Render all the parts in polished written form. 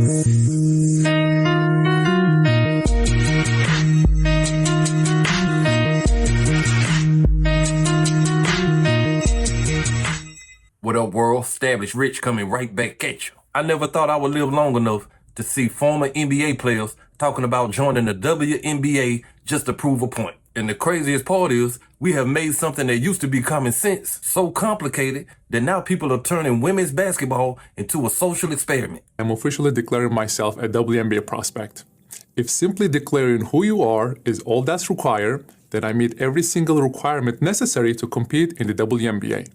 What up, world? EstablishedRich coming right back at you. I never thought I would live long enough to see former NBA players talking about joining the WNBA just to prove a point. And the craziest part is, we have made something that used to be common sense so complicated that now people are turning women's basketball into a social experiment. I'm officially declaring myself a WNBA prospect. If simply declaring who you are is all that's required, then I meet every single requirement necessary to compete in the WNBA.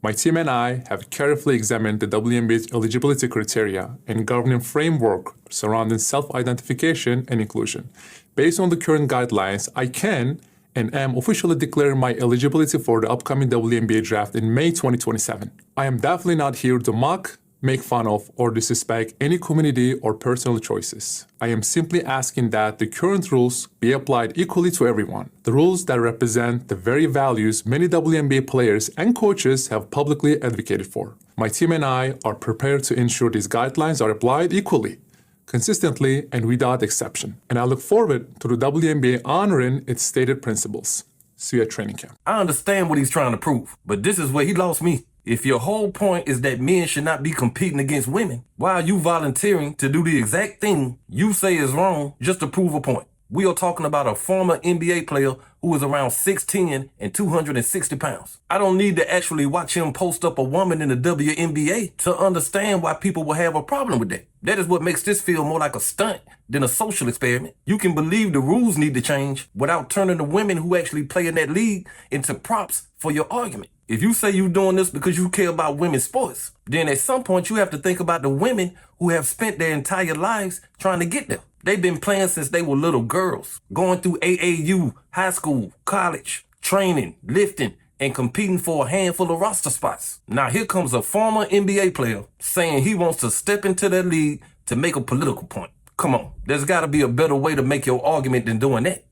My team and I have carefully examined the WNBA's eligibility criteria and governing framework surrounding self-identification and inclusion. Based on the current guidelines, I can and am officially declaring my eligibility for the upcoming WNBA draft in May 2027. I am definitely not here to mock, make fun of, or disrespect any community or personal choices. I am simply asking that the current rules be applied equally to everyone. The rules that represent the very values many WNBA players and coaches have publicly advocated for. My team and I are prepared to ensure these guidelines are applied equally, consistently, and without exception. And I look forward to the WNBA honoring its stated principles. See you at training camp. I understand what he's trying to prove, but this is where he lost me. If your whole point is that men should not be competing against women, why are you volunteering to do the exact thing you say is wrong just to prove a point? We are talking about a former NBA player who is around 6'10" and 260 pounds. I don't need to actually watch him post up a woman in the WNBA to understand why people will have a problem with that. That is what makes this feel more like a stunt than a social experiment. You can believe the rules need to change without turning the women who actually play in that league into props for your argument. If you say you're doing this because you care about women's sports, then at some point you have to think about the women who have spent their entire lives trying to get there. They've been playing since they were little girls, going through AAU, high school, college, training, lifting, and competing for a handful of roster spots. Now here comes a former NBA player saying he wants to step into that league to make a political point. Come on, there's got to be a better way to make your argument than doing that.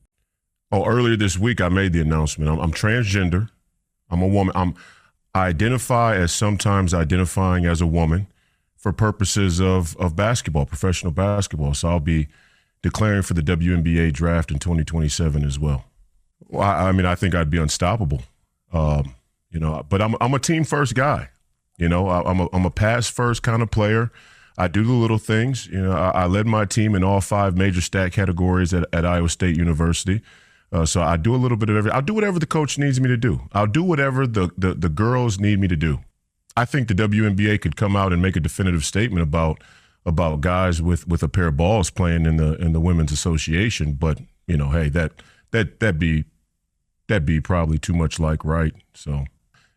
Oh, earlier this week I made the announcement. I'm transgender. I'm a woman. I identify as sometimes identifying as a woman for purposes of basketball, professional basketball. So I'll be declaring for the WNBA draft in 2027 as well. Well, I mean, I think I'd be unstoppable, but I'm a team first guy. I'm a pass first kind of player. I do the little things. I led my team in all 5 major stat categories at Iowa State University. So I do a little bit of everything. I'll do whatever the coach needs me to do. I'll do whatever the girls need me to do. I think the WNBA could come out and make a definitive statement about guys with a pair of balls playing in the women's association. But hey, that'd be probably too much like right. So,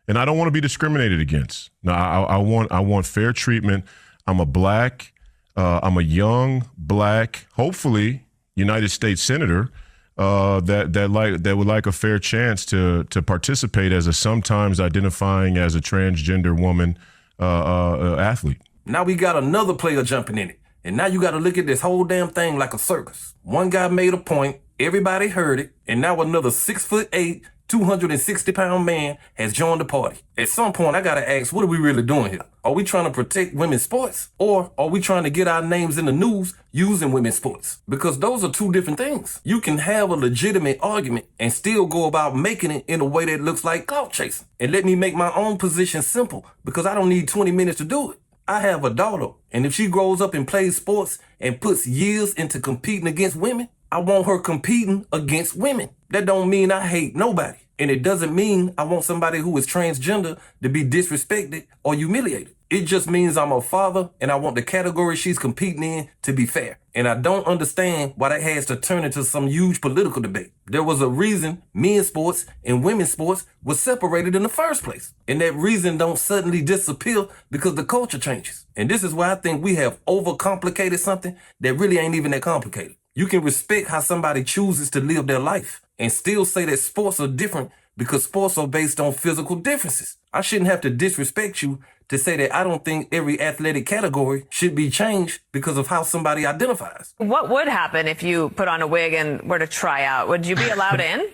and I don't want to be discriminated against. No, I want fair treatment. I'm a young black, hopefully United States senator. That would like a fair chance to participate as a sometimes identifying as a transgender woman athlete. Now we got another player jumping in it. And now you got to look at this whole damn thing like a circus. One guy made a point, everybody heard it, and now another 6'8", 260-pound man has joined the party. At some point, I got to ask, what are we really doing here? Are we trying to protect women's sports? Or are we trying to get our names in the news using women's sports? Because those are two different things. You can have a legitimate argument and still go about making it in a way that looks like clout chasing. And let me make my own position simple, because I don't need 20 minutes to do it. I have a daughter, and if she grows up and plays sports and puts years into competing against women, I want her competing against women. That don't mean I hate nobody. And it doesn't mean I want somebody who is transgender to be disrespected or humiliated. It just means I'm a father and I want the category she's competing in to be fair. And I don't understand why that has to turn into some huge political debate. There was a reason men's sports and women's sports were separated in the first place. And that reason don't suddenly disappear because the culture changes. And this is why I think we have overcomplicated something that really ain't even that complicated. You can respect how somebody chooses to live their life and still say that sports are different because sports are based on physical differences. I shouldn't have to disrespect you to say that I don't think every athletic category should be changed because of how somebody identifies. What would happen if you put on a wig and were to try out? Would you be allowed in?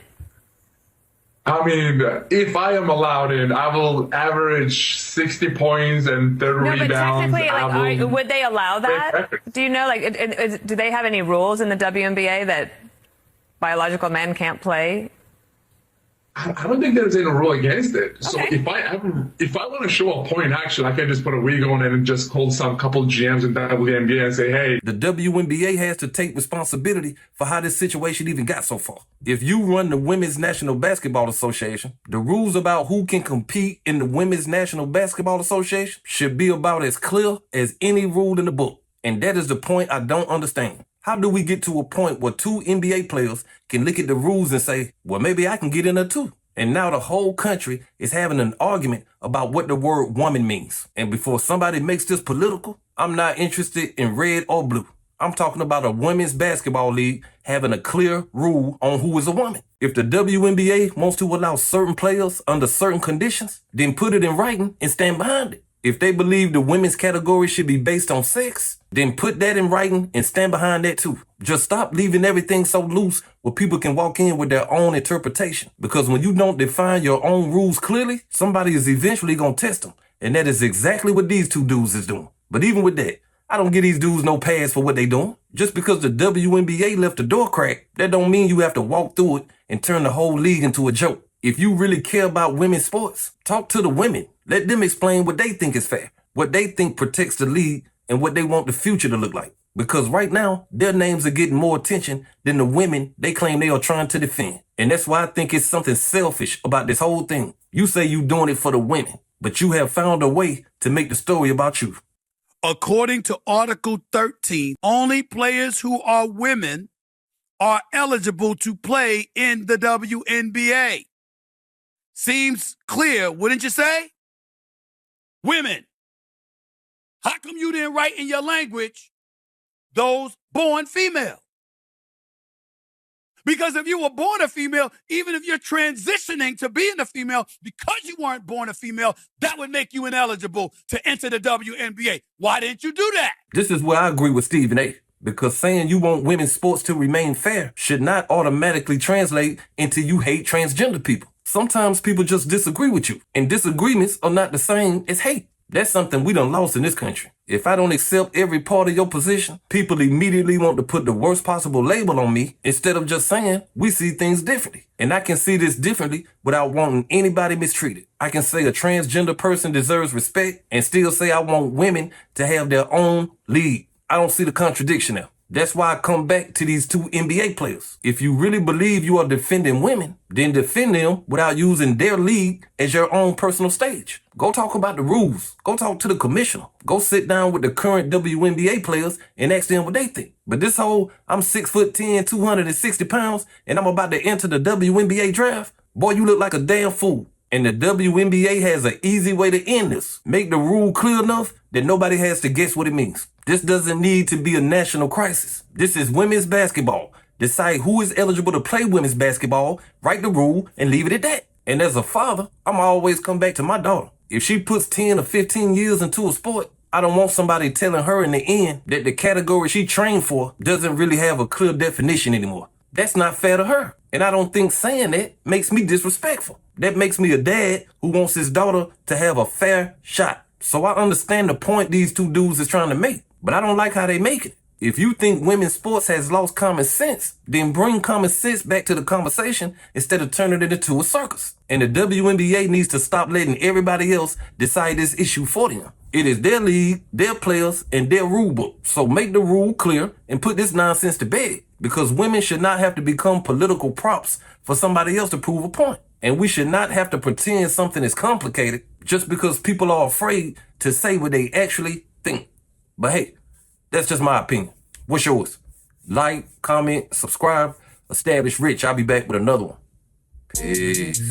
I mean, if I am allowed in, I will average 60 points and 30 No, but rebounds. technically, would they allow that? Do you know, do they have any rules in the WNBA that biological men can't play? I don't think there's any rule against it. So Okay. if I want to show a point action, I can just put a wig on and just call some couple GMs in WNBA and say, hey. The WNBA has to take responsibility for how this situation even got so far. If you run the Women's National Basketball Association, the rules about who can compete in the Women's National Basketball Association should be about as clear as any rule in the book. And that is the point I don't understand. How do we get to a point where two NBA players can look at the rules and say, well, maybe I can get in there too? And now the whole country is having an argument about what the word woman means. And before somebody makes this political, I'm not interested in red or blue. I'm talking about a women's basketball league having a clear rule on who is a woman. If the WNBA wants to allow certain players under certain conditions, then put it in writing and stand behind it. If they believe the women's category should be based on sex, then put that in writing and stand behind that too. Just stop leaving everything so loose where people can walk in with their own interpretation. Because when you don't define your own rules clearly, somebody is eventually going to test them. And that is exactly what these two dudes is doing. But even with that, I don't give these dudes no pass for what they doing. Just because the WNBA left the door cracked, that don't mean you have to walk through it and turn the whole league into a joke. If you really care about women's sports, talk to the women. Let them explain what they think is fair, what they think protects the league, and what they want the future to look like. Because right now, their names are getting more attention than the women they claim they are trying to defend. And that's why I think it's something selfish about this whole thing. You say you doing it for the women, but you have found a way to make the story about you. According to Article 13, only players who are women are eligible to play in the WNBA. Seems clear, wouldn't you say? Women. How come you didn't write in your language those born female? Because if you were born a female, even if you're transitioning to being a female, because you weren't born a female, that would make you ineligible to enter the WNBA. Why didn't you do that? This is where I agree with Stephen A. Because saying you want women's sports to remain fair should not automatically translate into you hate transgender people. Sometimes people just disagree with you, and disagreements are not the same as hate. That's something we done lost in this country. If I don't accept every part of your position, people immediately want to put the worst possible label on me instead of just saying we see things differently. And I can see this differently without wanting anybody mistreated. I can say a transgender person deserves respect and still say I want women to have their own league. I don't see the contradiction there. That's why I come back to these two NBA players. If you really believe you are defending women, then defend them without using their league as your own personal stage. Go talk about the rules. Go talk to the commissioner. Go sit down with the current WNBA players and ask them what they think. But this whole, I'm 6'10", 260 pounds, and I'm about to enter the WNBA draft, boy, you look like a damn fool. And the WNBA has an easy way to end this. Make the rule clear enough that nobody has to guess what it means. This doesn't need to be a national crisis. This is women's basketball. Decide who is eligible to play women's basketball, write the rule, and leave it at that. And as a father, I'm always come back to my daughter. If she puts 10 or 15 years into a sport, I don't want somebody telling her in the end that the category she trained for doesn't really have a clear definition anymore. That's not fair to her. And I don't think saying that makes me disrespectful. That makes me a dad who wants his daughter to have a fair shot. So I understand the point these two dudes is trying to make, but I don't like how they make it. If you think women's sports has lost common sense, then bring common sense back to the conversation instead of turning it into a circus. And the WNBA needs to stop letting everybody else decide this issue for them. It is their league, their players, and their rule book. So make the rule clear and put this nonsense to bed. Because women should not have to become political props for somebody else to prove a point. And we should not have to pretend something is complicated just because people are afraid to say what they actually think. But hey, that's just my opinion. What's yours? Like, comment, subscribe. Established Rich. I'll be back with another one. Peace.